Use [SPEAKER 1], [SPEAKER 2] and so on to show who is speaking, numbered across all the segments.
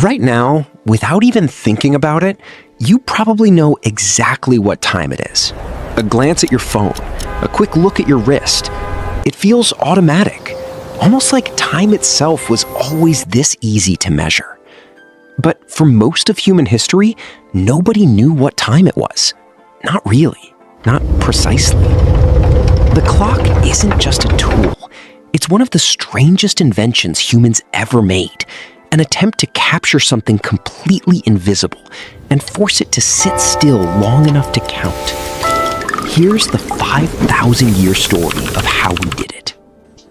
[SPEAKER 1] Right now, without even thinking about it, you probably know exactly what time it is. A glance at your phone, a quick look at your wrist. It feels automatic, almost like time itself was always this easy to measure. But for most of human history, nobody knew what time it was. Not really, not precisely. The clock isn't just a tool. It's one of the strangest inventions humans ever made. An attempt to capture something completely invisible and force it to sit still long enough to count. Here's the 5,000-year story of how we did it.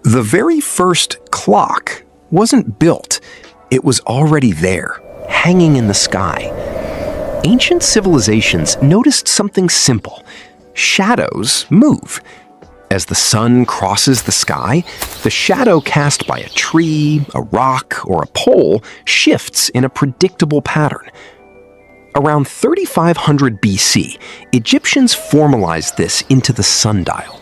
[SPEAKER 2] The very first clock wasn't built. It was already there,
[SPEAKER 1] Hanging in the sky. Ancient civilizations noticed something simple. Shadows move. As the sun crosses the sky, the shadow cast by a tree, a rock, or a pole shifts in a predictable pattern. Around 3500 BC, Egyptians formalized this into the sundial,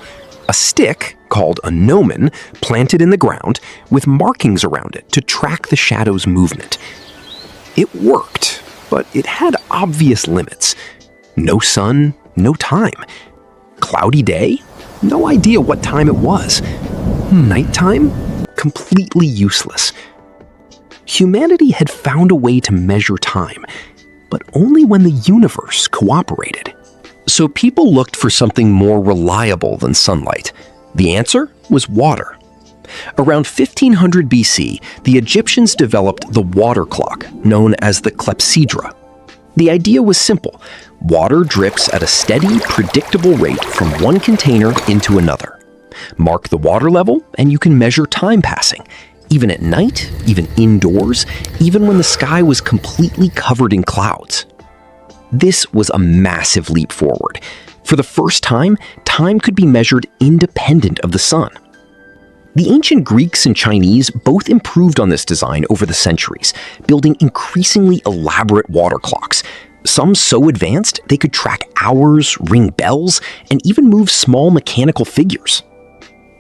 [SPEAKER 1] a stick called a gnomon planted in the ground with markings around it to track the shadow's movement. It worked, but it had obvious limits. No sun, no time. Cloudy day? No idea what time it was. Nighttime? Completely useless. Humanity had found a way to measure time, but only when the universe cooperated. So people looked for something more reliable than sunlight. The answer was water. Around 1500 BC, the Egyptians developed the water clock, known as the clepsydra. The idea was simple. Water drips at a steady, predictable rate from one container into another. Mark the water level, and you can measure time passing, even at night, even indoors, even when the sky was completely covered in clouds. This was a massive leap forward. For the first time, time could be measured independent of the sun. The ancient Greeks and Chinese both improved on this design over the centuries, building increasingly elaborate water clocks, some so advanced they could track hours, ring bells, and even move small mechanical figures.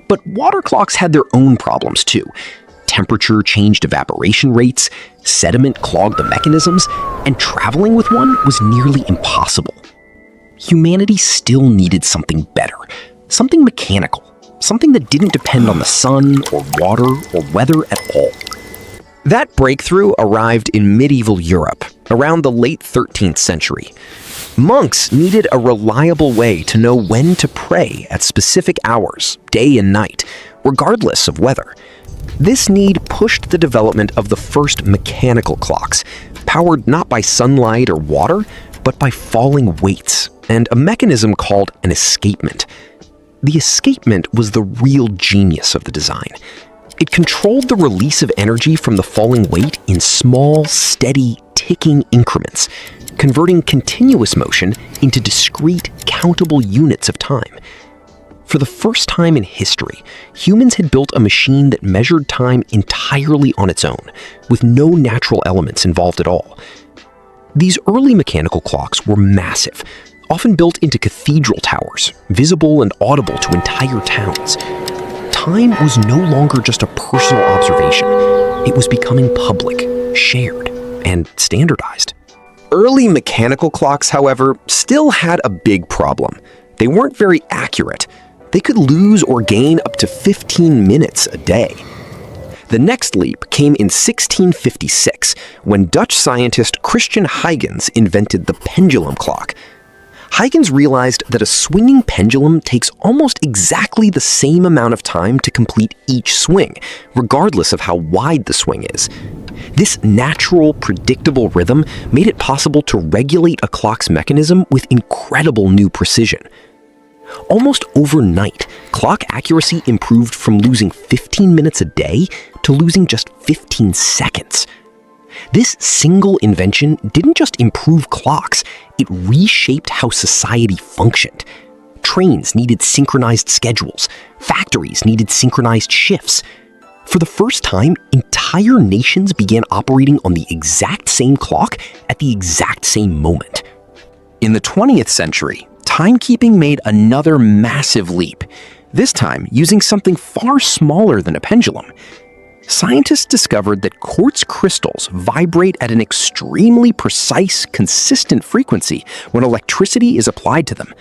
[SPEAKER 1] But water clocks had their own problems too. Temperature changed evaporation rates, sediment clogged the mechanisms, and traveling with one was nearly impossible. Humanity still needed something better, something mechanical. Something that didn't depend on the sun or water or weather at all. That breakthrough arrived in medieval Europe around the late 13th century. Monks needed a reliable way to know when to pray at specific hours, day and night, regardless of weather. This need pushed the development of the first mechanical clocks, powered not by sunlight or water, but by falling weights and a mechanism called an escapement. The escapement was the real genius of the design. It controlled the release of energy from the falling weight in small, steady, ticking increments, converting continuous motion into discrete, countable units of time. For the first time in history, humans had built a machine that measured time entirely on its own, with no natural elements involved at all. These early mechanical clocks were massive, often built into cathedral towers, visible and audible to entire towns. Time was no longer just a personal observation. It was becoming public, shared, and standardized. Early mechanical clocks, however, still had a big problem. They weren't very accurate. They could lose or gain up to 15 minutes a day. The next leap came in 1656, when Dutch scientist Christian Huygens invented the pendulum clock. Huygens realized that a swinging pendulum takes almost exactly the same amount of time to complete each swing, regardless of how wide the swing is. This natural, predictable rhythm made it possible to regulate a clock's mechanism with incredible new precision. Almost overnight, clock accuracy improved from losing 15 minutes a day to losing just 15 seconds. This single invention didn't just improve clocks, it reshaped how society functioned. Trains needed synchronized schedules, factories needed synchronized shifts. For the first time, entire nations began operating on the exact same clock at the exact same moment. In the 20th century, timekeeping made another massive leap, this time using something far smaller than a pendulum. Scientists discovered that quartz crystals vibrate at an extremely precise, consistent frequency when electricity is applied to them.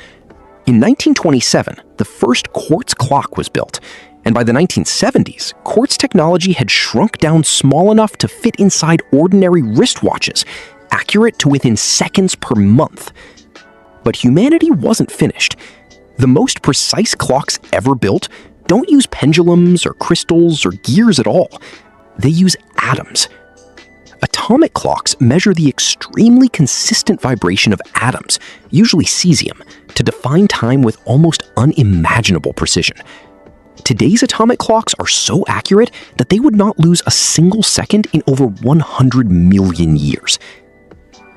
[SPEAKER 1] In 1927, the first quartz clock was built, and by the 1970s, quartz technology had shrunk down small enough to fit inside ordinary wristwatches, accurate to within seconds per month. But humanity wasn't finished. The most precise clocks ever built don't use pendulums or crystals or gears at all. They use atoms. Atomic clocks measure the extremely consistent vibration of atoms, usually cesium, to define time with almost unimaginable precision. Today's atomic clocks are so accurate that they would not lose a single second in over 100 million years.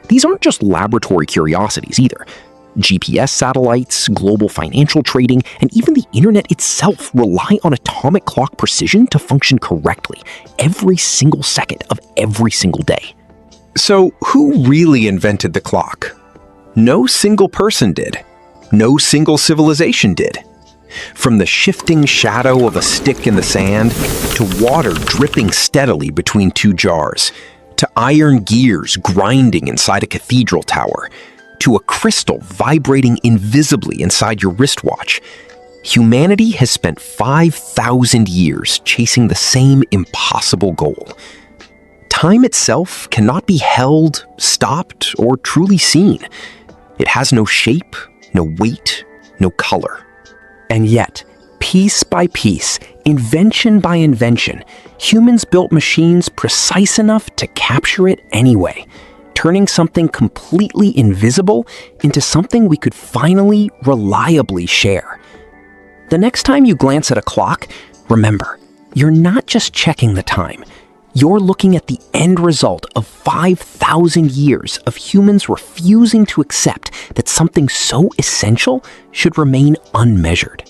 [SPEAKER 1] These aren't just laboratory curiosities either. GPS satellites, global financial trading, and even the internet itself rely on atomic clock precision to function correctly every single second of every single day.
[SPEAKER 2] So, who really invented the clock?
[SPEAKER 1] No single person did. No single civilization did. From the shifting shadow of a stick in the sand, to water dripping steadily between two jars, to iron gears grinding inside a cathedral tower, to a crystal vibrating invisibly inside your wristwatch, humanity has spent 5,000 years chasing the same impossible goal. Time itself cannot be held, stopped, or truly seen. It has no shape, no weight, no color. And yet, piece by piece, invention by invention, humans built machines precise enough to capture it anyway, turning something completely invisible into something we could finally, reliably share. The next time you glance at a clock, remember, you're not just checking the time. You're looking at the end result of 5,000 years of humans refusing to accept that something so essential should remain unmeasured.